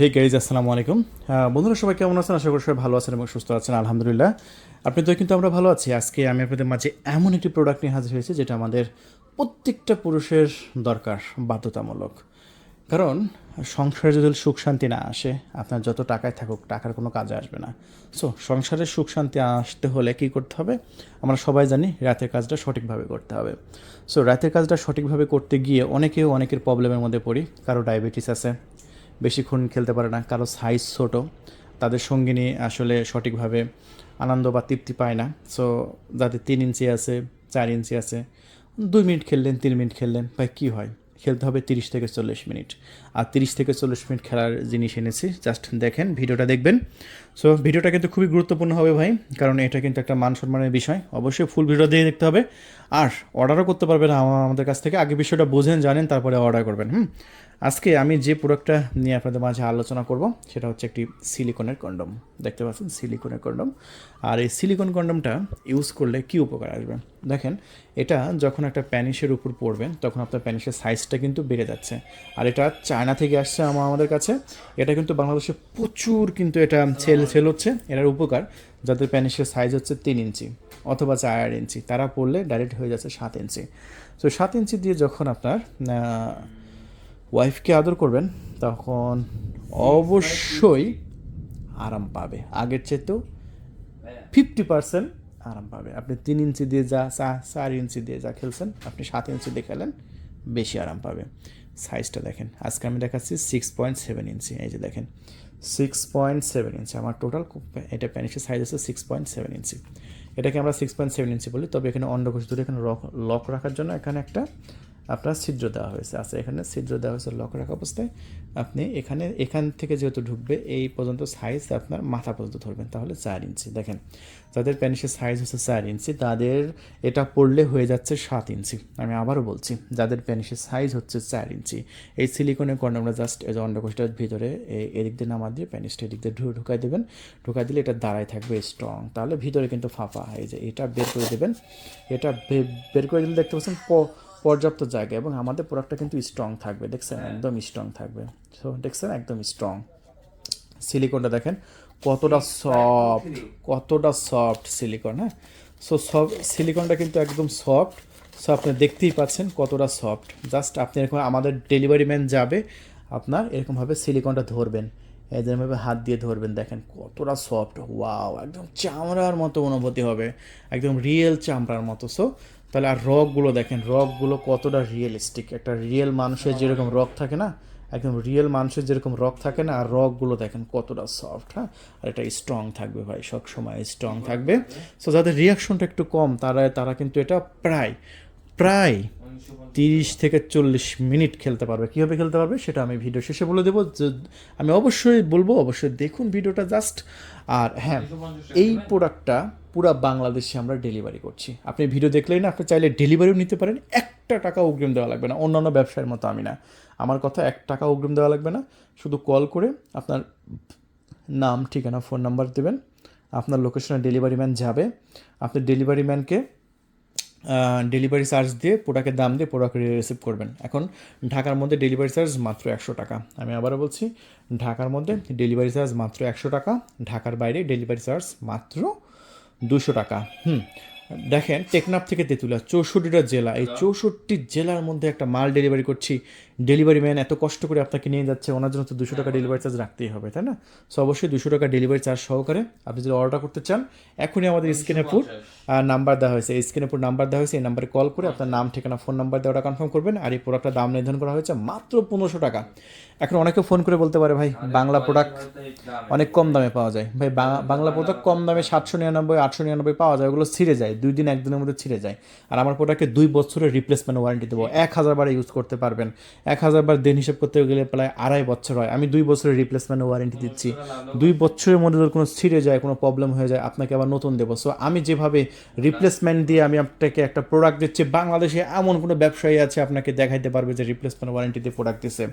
Hey guys, আসসালামু আলাইকুম। বন্ধুরা সবাই কেমন আছেন? আশা করি সবাই ভালো আছেন এবং সুস্থ আছেন, আলহামদুলিল্লাহ। আপনি তো কিন্তু আমরা ভালো আছি। আজকে আমি আপনাদের মাঝে এমন একটি প্রোডাক্ট নিয়ে হাজির হয়েছি যেটা আমাদের প্রত্যেকটা পুরুষের দরকার, বাধ্যতামূলক। কারণ সংসারে যদি সুখ শান্তি না আসে, আপনার যত টাকায় থাকুক, টাকার কোনো কাজে আসবে না। সো সংসারে সুখ শান্তি আসতে হলে কী করতে হবে? আমরা সবাই জানি রাতের কাজটা সঠিকভাবে করতে হবে। সো রাতের কাজটা সঠিকভাবে করতে গিয়ে অনেকের প্রবলেমের মধ্যে পড়ি। কারো ডায়াবেটিস আছে, বেশিক্ষণ খেলতে পারে না, কারো সাইজ ছোট, তাদের সঙ্গিনী আসলে সঠিকভাবে আনন্দ বা তৃপ্তি পায় না। সো যাদের 3 ইঞ্চি আছে, 4 ইঞ্চি আছে, 2 মিনিট খেললেন, 3 মিনিট খেললেন, ভাই কী হয়? খেলতে হবে 30 থেকে 40 মিনিট। আর 30 থেকে 40 মিনিট খেলার জিনিস এনেছি, জাস্ট দেখেন, ভিডিওটা দেখবেন। সো ভিডিওটা কিন্তু খুবই গুরুত্বপূর্ণ হবে ভাই, কারণ এটা কিন্তু একটা মান সম্মানের বিষয়। অবশ্যই ফুল ভিডিও দিয়ে দেখতে হবে। আর অর্ডারও করতে পারবেন আমাদের কাছ থেকে। আগে বিষয়টা বোঝেন, জানেন, তারপরে অর্ডার করবেন। আজকে আমি যে প্রোডাক্টটা নিয়ে আপনাদের মাঝে আলোচনা করব সেটা হচ্ছে একটি সিলিকনের কন্ডম। দেখতে পাচ্ছেন সিলিকনের কন্ডম। আর এই সিলিকন কন্ডমটা ইউজ করলে কী উপকার আসবে দেখেন। এটা যখন একটা প্যানিসের উপর পড়বেন তখন আপনার প্যানিসের সাইজটা কিন্তু বেড়ে যাচ্ছে। আর এটা চায়না থেকে আসছে আমাদের কাছে। এটা কিন্তু বাংলাদেশে প্রচুর কিন্তু এটা সেল হচ্ছে। এটার উপকার, যাদের প্যানিসের সাইজ হচ্ছে 3 ইঞ্চি অথবা 4 ইঞ্চি, তারা পড়লে ডাইরেক্ট হয়ে যাচ্ছে 7 ইঞ্চি। তো 7 ইঞ্চি দিয়ে যখন আপনার ওয়াইফকে আদর করবেন তখন অবশ্যই আরাম পাবে, আগের চেয়েতেও 50% আরাম পাবে। আপনি 3 ইঞ্চি দিয়ে যা 4 ইঞ্চি দিয়ে যা খেলছেন, আপনি 7 ইঞ্চি দিয়ে খেলেন, বেশি আরাম পাবে। সাইজটা দেখেন, আজকে আমি দেখাচ্ছি 6.7 ইঞ্চি। এই যে দেখেন 6.7 ইঞ্চি আমার টোটাল। এটা প্যানিসের সাইজ আছে 6.7 ইঞ্চি। এটাকে আমরা 6.7 ইঞ্চি বলি। তবে এখানে অন্ডকোষ ধরে এখানে লক রাখার জন্য এখানে একটা আপনার ছিদ্র দেওয়া হয়েছে। আচ্ছা, এখানে ছিদ্র দেওয়া হয়েছে লক রাখা অবস্থায়। আপনি এখান থেকে যেহেতু ঢুকবে এই পর্যন্ত সাইজ আপনার মাথা পর্যন্ত ধরবেন, তাহলে 4 ইঞ্চি। দেখেন, যাদের প্যানিসের সাইজ হচ্ছে 4 ইঞ্চি তাদের এটা পড়লে হয়ে যাচ্ছে 7 ইঞ্চি। আমি আবারও বলছি, যাদের প্যানিসের সাইজ হচ্ছে 4 ইঞ্চি, এই সিলিকনের কন্ডমটা জাস্ট এই যে অন্ডকোষটার ভিতরে এদিক দিয়ে নামা দিয়ে প্যানিসটা এদিক দিয়ে ঢুকাই দেবেন। ঢুকাই দিলে এটা দাঁড়ায় থাকবে স্ট্রং, তাহলে ভিতরে কিন্তু ফাঁপা। এই যে এটা বের করে দেবেন। এটা বের করে দিলে দেখতে পাচ্ছেন পর্যাপ্ত জায়গা, এবং আমাদের প্রোডাক্টটা কিন্তু স্ট্রং থাকবে। দেখছেন, একদম স্ট্রং থাকবে। সো দেখছেন, একদম স্ট্রং। সিলিকনটা দেখেন কতটা সফট সিলিকন। হ্যাঁ, সো সিলিকনটা কিন্তু একদম সফট। সো আপনি দেখতেই পাচ্ছেন কতটা সফট। জাস্ট আপনি এরকম, আমাদের ডেলিভারি ম্যান যাবে, আপনার এরকমভাবে সিলিকনটা ধরবেন, এরকমভাবে হাত দিয়ে ধরবেন, দেখেন কতটা সফট। ওয়াও, একদম চামড়ার মতো অনুভূতি হবে, একদম রিয়েল চামড়ার মতো। সো তাহলে আর রগগুলো দেখেন, রগগুলো কতটা রিয়েলিস্টিক। একটা রিয়েল মানুষের যেরকম রগ থাকে না, একদম রিয়েল মানুষের যেরকম রগ থাকে না, আর রগগুলো দেখেন কতটা সফট। হ্যাঁ, আর এটা স্ট্রং থাকবে ভাই, সবসময় স্ট্রং থাকবে। সো যাদের রিয়াকশনটা একটু কম, তারা কিন্তু এটা প্রায় প্রায় 30 থেকে 40 মিনিট খেলতে পারবে। কীভাবে খেলতে পারবে সেটা আমি ভিডিও শেষে বলে দেবো। আমি অবশ্যই বলবো, অবশ্যই দেখুন ভিডিওটা জাস্ট। আর হ্যাঁ, এই প্রোডাক্টটা পুরো বাংলাদেশে আমরা ডেলিভারি করছি। আপনি ভিডিও দেখলেই না, আপনি চাইলে ডেলিভারিও নিতে পারেন। একটা টাকা অগ্রিম দেওয়া লাগবে না, অন্যান্য ব্যবসায়ের মতো আমি না। আমার কথা, 1 টাকা অগ্রিম দেওয়া লাগবে না। শুধু কল করে আপনার নাম, ঠিকানা, ফোন নাম্বার দেবেন। আপনার লোকেশনে ডেলিভারি ম্যান যাবে। আপনি ডেলিভারি ম্যানকে ডেলিভারি চার্জ দিয়ে, প্রোডাক্টের দাম দিয়ে প্রোডাক্ট রিসিভ করবেন। এখন ঢাকার মধ্যে ডেলিভারি চার্জ মাত্র 100 টাকা। আমি আবারও বলছি, ঢাকার মধ্যে ডেলিভারি চার্জ মাত্র 100 টাকা। ঢাকার বাইরে ডেলিভারি চার্জ মাত্র 200 টাকা। দেখেন, টেকনাফ থেকে তেঁতুলিয়া 64টা জেলা, এই 64 জেলার মধ্যে একটা মাল ডেলিভারি করছি। ডেলিভারি ম্যান এত কষ্ট করে আপনাকে নিয়ে যাচ্ছে, ওনার জন্য তো 200 টাকা ডেলিভারি চার্জ রাখতেই হবে, তাই না? সো অবশ্যই 200 টাকা ডেলিভারি চার্জ সহকারে আপনি যদি অর্ডার করতে চান, এখনই আমাদের স্ক্রিনে পুট নাম্বার দেওয়া হয়েছে, এই স্ক্রিনে পুট নাম্বার দেওয়া হয়েছে, এই নাম্বারে কল করে আপনার নাম, ঠিকানা, ফোন নাম্বার দেওয়াটা কনফার্ম করবেন। আর এই প্রোডাক্টের দাম নির্ধারণ করা হয়েছে মাত্র 1500 টাকা। এখন অনেকে ফোন করে বলতে পারে, ভাই বাংলা প্রোডাক্ট অনেক কম দামে পাওয়া যায়। ভাই বাংলা প্রোডাক্ট কম দামে 799, 899 পাওয়া যায়, ওগুলো ছিঁড়ে যায়, 2 দিন 1 দিনের মধ্যে ছিঁড়ে যায়। আর আমার প্রোডাক্টে 2 বছরের রিপ্লেসমেন্ট ওয়ারেন্টি দেবো। 1000 বার ইউজ করতে পারবেন। 1000 বার দিন হিসেব করতে গেলে প্রায় 2.5 বছর হয়। আমি 2 বছরের রিপ্লেসমেন্ট ওয়ারেন্টি দিচ্ছি। 2 বছরের মধ্যে যদি কোনো ছিঁড়ে যায়, কোনো প্রবলেম হয়ে যায়, আপনাকে আবার নতুন দেবো। সো আমি যেভাবে রিপ্লেসমেন্ট দিয়ে আমি আপনাকে একটা প্রোডাক্ট দিচ্ছি, বাংলাদেশে এমন কোনো ব্যবসায়ী আছে আপনাকে দেখাইতে পারবে যে রিপ্লেসমেন্ট ওয়ারেন্টি দিয়ে প্রোডাক্ট দিচ্ছে?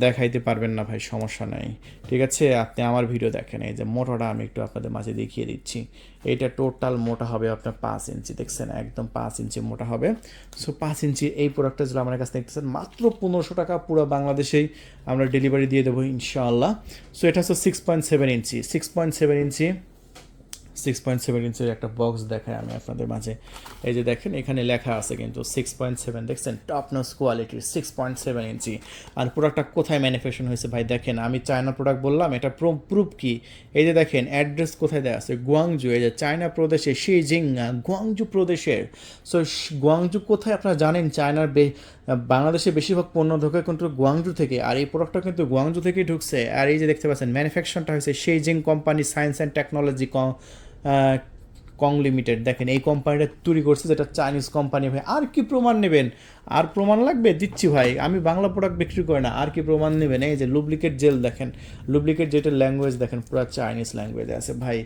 দেখাইতে পারবেন না ভাই, সমস্যা নাই। ঠিক আছে, আপনি আমার ভিডিও দেখেন। এই যে মোটরটা আমি একটু আপনাদের মাঝে দেখিয়ে দিচ্ছি। এটা টোটাল মোটা হবে আপনার 5 ইঞ্চি, দেখছেন একদম 5 ইঞ্চি মোটা হবে। সো 5 ইঞ্চি এই প্রোডাক্টটা যদি আমার কাছে দেখতেছেন মাত্র 1500 টাকা, পুরো বাংলাদেশেই আমরা ডেলিভারি দিয়ে দেবো ইনশাআল্লাহ। সো এটা হচ্ছে 6.7 ইঞ্চি, 6.7 ইঞ্চি, 6.7 ইঞ্চের একটা বক্স দেখায় আমি আপনাদের মাঝে। এই যে দেখেন এখানে লেখা আছে কিন্তু 6.7, দেখছেন টপ নচ কোয়ালিটির 6.7 ইঞ্চি। আর প্রোডাক্টটা কোথায় ম্যানুফ্যাকচার হয়েছে ভাই দেখেন, আমি চায়না প্রোডাক্ট বললাম, এটা প্রুফ কি, এই যে দেখেন অ্যাড্রেস কোথায় দেওয়া আছে, গুয়াংজু, এই যে চায়না প্রদেশে শিজিং গুয়াংজু প্রদেশের। সো গুয়াংজু কোথায় আপনারা জানেন, চায়নার বাংলাদেশে বেশিরভাগ পণ্য ঢোকে কিন্তু গুয়াংজু থেকে, আর এই প্রোডাক্টটা কিন্তু গুয়াংজু থেকেই ঢুকছে। আর এই যে দেখতে পাচ্ছেন ম্যানুফ্যাকচারটা হয়েছে শিজিং কোম্পানি সায়েন্স অ্যান্ড টেকনোলজি কং লিমিটেড, দেখেন এই কোম্পানিটা তৈরি করছে, যেটা চাইনিজ কোম্পানি। ভাই আর কি প্রমাণ নেবেন, আর প্রমাণ লাগবে, দিচ্ছি ভাই, আমি বাংলা প্রোডাক্ট বিক্রি করি না, আর কি প্রমাণ নেবেন। এই যে লুব্লিকেট জেল দেখেন, লুব্লিকেট যেটার ল্যাঙ্গুয়েজ দেখেন পুরো চাইনিজ ল্যাঙ্গুয়েজে আছে ভাই,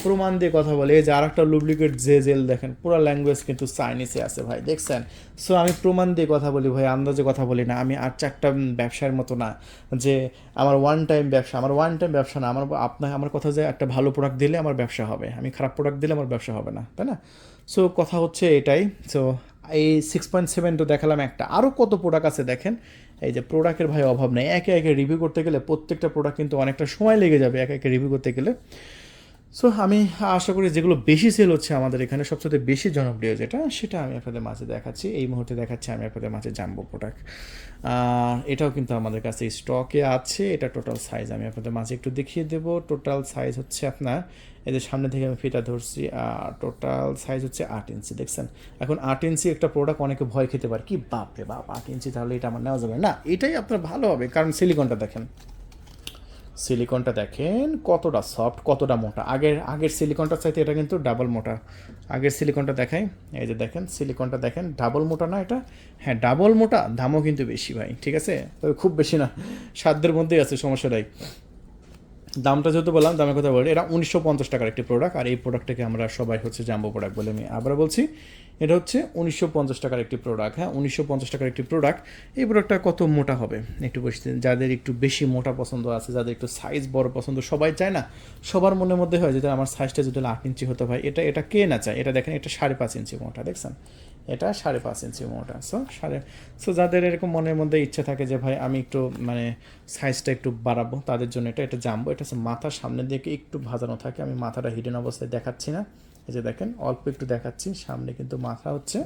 প্রমাণ দিয়ে কথা বলে। এই যে আর একটা লুব্লিকেট জেল দেখেন পুরো ল্যাঙ্গুয়েজ কিন্তু চাইনিজে আছে ভাই, দেখছেন। সো আমি প্রমাণ দিয়ে কথা বলি ভাই, আন্দাজে কথা বলি না। আমি আর চারটা ব্যবসার মতো না যে আমার ওয়ান টাইম ব্যবসা, আমার ওয়ান টাইম ব্যবসা না। আমার কথা যে একটা ভালো প্রোডাক্ট দিলে আমার ব্যবসা হবে, আমি খারাপ প্রোডাক্ট দিলে আমার ব্যবসা হবে না, তাই না? সো কথা হচ্ছে এটাই। সো এই 6.7 তো দেখালাম একটা, আরও কত প্রোডাক্ট আছে দেখেন। এই যে প্রোডাক্টের ভাই অভাব নেই, একে একে রিভিউ করতে গেলে প্রত্যেকটা প্রোডাক্ট কিন্তু অনেকটা সময় লেগে যাবে একে একে রিভিউ করতে গেলে। সো আমি আশা করি যেগুলো বেশি সেল হচ্ছে আমাদের এখানে, সবচেয়ে বেশি জনপ্রিয় যেটা, সেটা আমি আপনাদের মাঝে দেখাচ্ছি। এই মুহূর্তে দেখাচ্ছি আমি আপনাদের মাঝে জাম্বো প্রোডাক্ট। এটাও কিন্তু আমাদের কাছে স্টকে আছে। এটা টোটাল সাইজ আমি আপনাদের মাঝে একটু দেখিয়ে দেবো। টোটাল সাইজ হচ্ছে আপনার, এই যে সামনে থেকে আমি ফিটা ধরছি, টোটাল সাইজ হচ্ছে 8 ইঞ্চি, দেখছেন। এখন 8 ইঞ্চি একটা প্রোডাক্ট অনেকে ভয় খেতে পারে, কি বাপ রে বাপ 8 ইঞ্চি, তাহলে এটা আমার নেওয়া যাবে না। এটাই আপনার ভালো হবে, কারণ সিলিকনটা দেখেন, সিলিকনটা দেখেন কতটা সফট, কতটা মোটা। আগের সিলিকনটার চাইতে এটা কিন্তু ডাবল মোটা। আগের সিলিকনটা দেখাই, এই যে দেখেন সিলিকনটা দেখেন, ডাবল মোটা না এটা? হ্যাঁ ডাবল মোটা, দামও কিন্তু বেশি ভাই, ঠিক আছে, তবে খুব বেশি না, সাধ্যের মধ্যেই আছে, সমস্যা নাই। দামটা যেহেতু বললাম, দামের কথা বলি, এটা 1950 টাকার একটি প্রোডাক্ট। আর এই প্রোডাক্টটাকে আমরা সবাই হচ্ছে জাম্বো প্রোডাক্ট বলে, আমি আবার বলছি এটা হচ্ছে 1950 টাকার একটি প্রোডাক্ট। হ্যাঁ 1950 টাকার একটি প্রোডাক্ট। এই প্রোডাক্টটা কত মোটা হবে একটু বুঝতে, যাদের একটু বেশি মোটা পছন্দ আছে, যাদের একটু সাইজ বড় পছন্দ, সবাই চায় না, সবার মনের মধ্যে হয় যদি আমার সাইজটা যদি 8 ইঞ্চি হতে হয়, এটা কে না চায়। এটা দেখেন, এটা 5.5 ইঞ্চি মোটা, দেখছেন এটা 5.5 ইঞ্চি মোটা। সো যাদের এরকম মনের মধ্যে ইচ্ছা থাকে যে ভাই আমি একটু মানে সাইজটা একটু বাড়াবো, তাদের জন্য এটা জাম্বো। এটা হচ্ছে মাথার সামনের দিকে একটু ভাজানো থাকে, আমি মাথাটা হিডেন অবস্থায় দেখাচ্ছি না, এই যে দেখেন অল্প একটু দেখাচ্ছি, সামনে কিন্তু মাথা হচ্ছে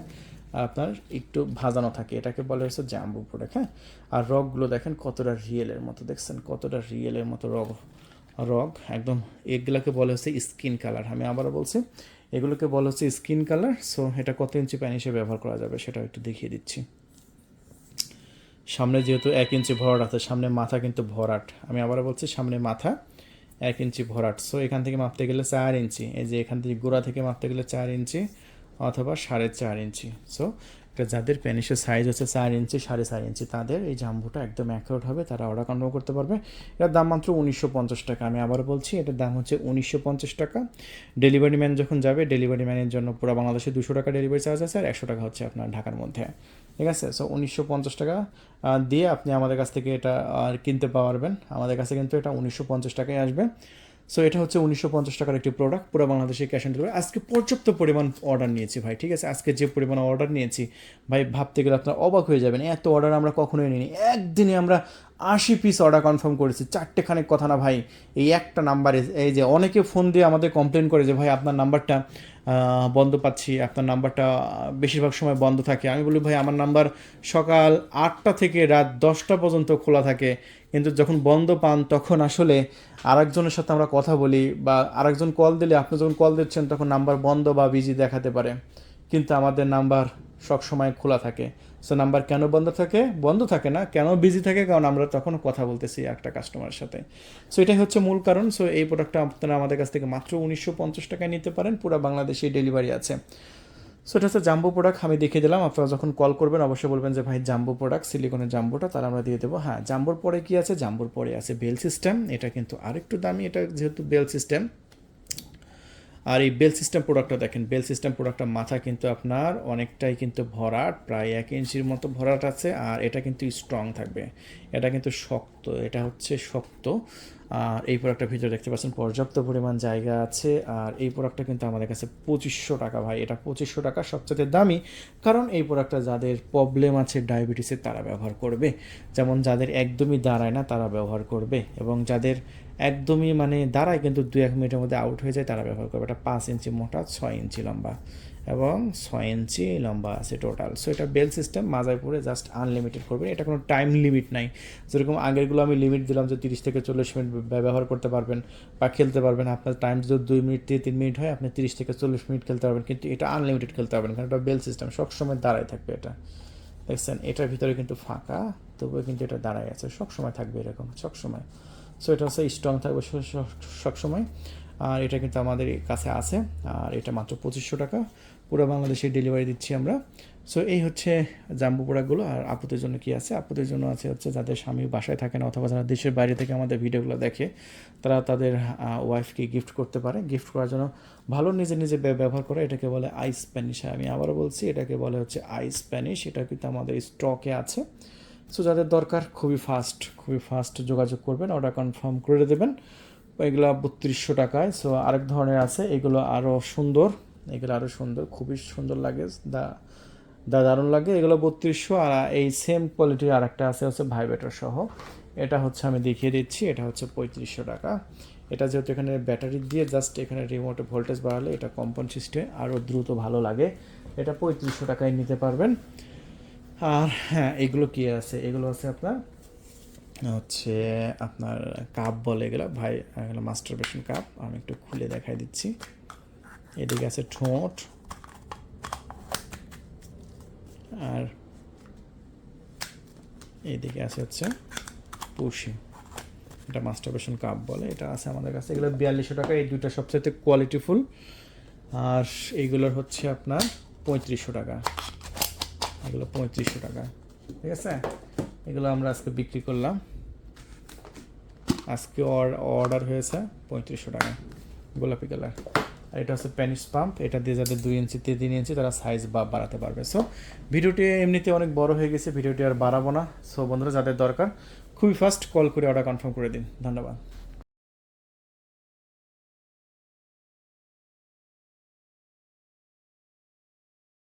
আপনার একটু ভাজানো থাকে, এটাকে বলে হচ্ছে জাম্বো প্রোডাক্ট। হ্যাঁ আর রগগুলো দেখেন কতটা রিয়েলের মতো, দেখছেন কতটা রিয়েলের মতো রগ একদম। এগুলোকে বলে হচ্ছে স্কিন কালার, আমি আবারও বলছি এগুলোকে বলা হচ্ছে স্কিন কালার। সো এটা কত ইঞ্চি প্যান হিসেবে ব্যবহার করা যাবে সেটাও একটু দেখিয়ে দিচ্ছি। সামনে যেহেতু 1 ইঞ্চি ভরাট আছে, সামনে মাথা কিন্তু ভরাট, আমি আবারও বলছি সামনে মাথা 1 ইঞ্চি ভরাট। সো এখান থেকে মাপতে গেলে 4 ইঞ্চি, এই যে এখান থেকে গোড়া থেকে মাপতে গেলে 4 ইঞ্চি অথবা 4.5 ইঞ্চি। সো এটা যাদের প্যানিসের সাইজ হচ্ছে 4 ইঞ্চি 4.5 ইঞ্চি, তাদের এই জাম্বুটা একদম অ্যাকুরেট হবে, তারা অর্ডার কনফার্ম করতে পারবে। এটার দাম মাত্র 1950 টাকা, আমি আবার বলছি এটার দাম হচ্ছে 1950 টাকা। ডেলিভারি ম্যান যখন যাবে, ডেলিভারি ম্যানের জন্য পুরো বাংলাদেশে 200 টাকা ডেলিভারি চার্জ আছে, আর 100 টাকা হচ্ছে আপনার ঢাকার মধ্যে, ঠিক আছে। সো 1950 টাকা দিয়ে আপনি আমাদের কাছ থেকে এটা কিনতে পারবেন। আমাদের কাছে কিন্তু এটা 1950 টাকায় আসবে। সো এটা হচ্ছে 1950 টাকার একটি প্রোডাক্ট, পুরো বাংলাদেশে ক্যাশ অন ডেলিভারি। আজকে পর্যাপ্ত পরিমাণ অর্ডার নিয়েছি ভাই, ঠিক আছে। আজকে যে পরিমাণ অর্ডার নিয়েছি ভাই, ভাবতে গেলে আপনার অবাক হয়ে যাবেন, এত অর্ডার আমরা কখনোই নিইনি। একদিনে আমরা 80 পিস অর্ডার কনফার্ম করেছি, 4টে খানিক কথা না ভাই, এই একটা নাম্বারে। এই যে অনেকে ফোন দিয়ে আমাদের কমপ্লেন করে যে ভাই আপনার নাম্বারটা বন্ধ পাচ্ছি, আপনার নাম্বারটা বেশিরভাগ সময় বন্ধ থাকে। আমি বলি ভাই আমার নাম্বার সকাল 8টা থেকে রাত 10টা পর্যন্ত খোলা থাকে, কিন্তু যখন বন্ধ পান তখন আসলে আরেকজনের সাথে আমরা কথা বলি, বা আরেকজন কল দিলে, আপনি যখন কল দিচ্ছেন তখন নাম্বার বন্ধ বা বিজি দেখাতে পারে, কিন্তু আমাদের নাম্বার সবসময় খোলা থাকে। সো নাম্বার কেন বন্ধ থাকে না, কেন বিজি থাকে, কারণ আমরা তখন কথা বলতেছি একটা কাস্টমারের সাথে। সো এটাই হচ্ছে মূল কারণ। সো এই প্রোডাক্টটা আপনারা আমাদের কাছ থেকে মাত্র 1950 টাকায় নিতে পারেন, পুরো বাংলাদেশে ডেলিভারি আছে। সো এটা হচ্ছে জাম্বো প্রোডাক্ট, আমি দেখিয়ে দিলাম। আপনারা যখন কল করবেন অবশ্যই বলবেন যে ভাই জাম্বো প্রোডাক্ট, সিলিকনের জাম্বোটা, তারা আমরা দিয়ে দেবো। হ্যাঁ জাম্বোর পরে কি আছে, জাম্বোর পরে আছে বেল সিস্টেম, এটা কিন্তু আরেকটু দামি, এটা যেহেতু বেল সিস্টেম। আর এই বেল সিস্টেম প্রোডাক্টটা দেখেন, বেল সিস্টেম প্রোডাক্টটা মাথা কিন্তু আপনার অনেকটাই কিন্তু ভরাট, প্রায় 1 ইঞ্চির মতো ভরাট আছে, আর এটা কিন্তু স্ট্রং থাকবে। এটা কিন্তু শক্ত, এটা হচ্ছে শক্ত। আর এই প্রোডাক্টটার ভিতরে দেখতে পাচ্ছেন পর্যাপ্ত পরিমাণ জায়গা আছে। আর এই প্রোডাক্টটা কিন্তু আমাদের কাছে 2500 টাকা ভাই, এটা 2500 টাকা সবচেয়ে দামি। কারণ এই প্রোডাক্টটা যাদের প্রবলেম আছে ডায়াবেটিসের তারা ব্যবহার করবে, যেমন যাদের একদমই দাঁড়ায় না তারা ব্যবহার করবে, এবং যাদের একদমই মানে দাঁড়ায় কিন্তু 2-1 মিনিটের মধ্যে আউট হয়ে যায় তারা ব্যবহার করবে। এটা 5 ইঞ্চি মোটা, 6 ইঞ্চি লম্বা এবং 6 ইঞ্চি লম্বা আছে টোটাল। সো এটা বেল সিস্টেম, মাজায় পরে জাস্ট আনলিমিটেড করবেন, এটা কোনো টাইম লিমিট নাই। যেরকম আগেরগুলো আমি লিমিট দিলাম যে 30 থেকে 40 মিনিট ব্যবহার করতে পারবেন বা খেলতে পারবেন। আপনার টাইম যদি 2 মিনিট থেকে 3 মিনিট হয়, আপনি 30 থেকে 40 মিনিট খেলতে পারবেন, কিন্তু এটা আনলিমিটেড খেলতে পারবেন কারণ এটা বেল সিস্টেম, সবসময় দাঁড়ায় থাকবে। এটা দেখছেন, এটার ভিতরে কিন্তু ফাঁকা, তবুও কিন্তু এটা দাঁড়ায় আছে, সবসময় থাকবে এরকম সবসময়। সো এটা হচ্ছে স্ট্রং থাকবে সবসময়। আর এটা কিন্তু আমাদের কাছে আছে, আর এটা মাত্র 2500 টাকা, পুরো বাংলাদেশে ডেলিভারি দিচ্ছি আমরা। সো এই হচ্ছে জাম্বু প্রোডাক্টগুলো। আর আপুদের জন্য কি আছে, আপুদের জন্য আছে হচ্ছে যাদের স্বামী বাসায় থাকে না অথবা যারা দেশের বাইরে থেকে আমাদের ভিডিওগুলো দেখে, তারা তাদের ওয়াইফকে গিফট করতে পারে। গিফট করার জন্য ভালো নিজে নিজে ব্যবহার করে, এটাকে বলে আই স্প্যানিশ। আমি আবারও বলছি, এটাকে বলে হচ্ছে আই স্প্যানিশ। এটা কিন্তু আমাদের স্টকে আছে। সো যাদের দরকার খুবই ফাস্ট যোগাযোগ করবেন, অর্ডার কনফার্ম করে দেবেন। এগুলো 3200 টাকায়। সো আরেক ধরনের আছে, এগুলো আরও সুন্দর, এগুলো আরও সুন্দর, খুবই সুন্দর লাগে, দারুণ লাগে। এগুলো 3200। আর এই সেম কোয়ালিটির আরেকটা আছে হচ্ছে ভাইব্রেটর সহ, এটা হচ্ছে আমি দেখিয়ে দিচ্ছি, এটা হচ্ছে 3500 টাকা। এটা যেহেতু এখানে ব্যাটারি দিয়ে জাস্ট এখানে রিমোটে ভোল্টেজ বাড়ালে এটা কম্পন সিস্টেমে আরও দ্রুত ভালো লাগে। এটা 3500 টাকায় নিতে পারবেন। আর হ্যাঁ, এগুলো কি আছে, এগুলো আছে আপনার হচ্ছে আপনার কাপ বলে এগুলো ভাই, এগুলো মাস্টারবেশন কাপ। আমি একটু খুলে দেখাই দিচ্ছি। এদিকে আছে ঠোঁট, আর এইদিকে আছে হচ্ছে পুশি। এটা মাস্টারবেশন কাপ বলে, এটা আছে আমাদের কাছে। এগুলো 4200 টাকা, এই দুইটা সবচেয়ে কোয়ালিটিফুল। আর এইগুলোর হচ্ছে আপনার 3500 টাকা, এগুলো 3500 টাকা, ঠিক আছে। এগুলো আমরা আজকে বিক্রি করলাম, আজকে অর্ডার হয়েছে 3500 টাকা, গোলাপি কালার। আর এটা হচ্ছে প্যানিস পাম্প, এটা দিয়ে যাদের 2 ইঞ্চি 3 ইঞ্চি তারা সাইজ বাড়াতে পারবে। সো ভিডিওটি এমনিতে অনেক বড় হয়ে গেছে, ভিডিওটি আর বাড়াবো না। সো বন্ধুরা যাদের দরকার খুবই ফাস্ট কল করে অর্ডার কনফার্ম করে দিন। ধন্যবাদ।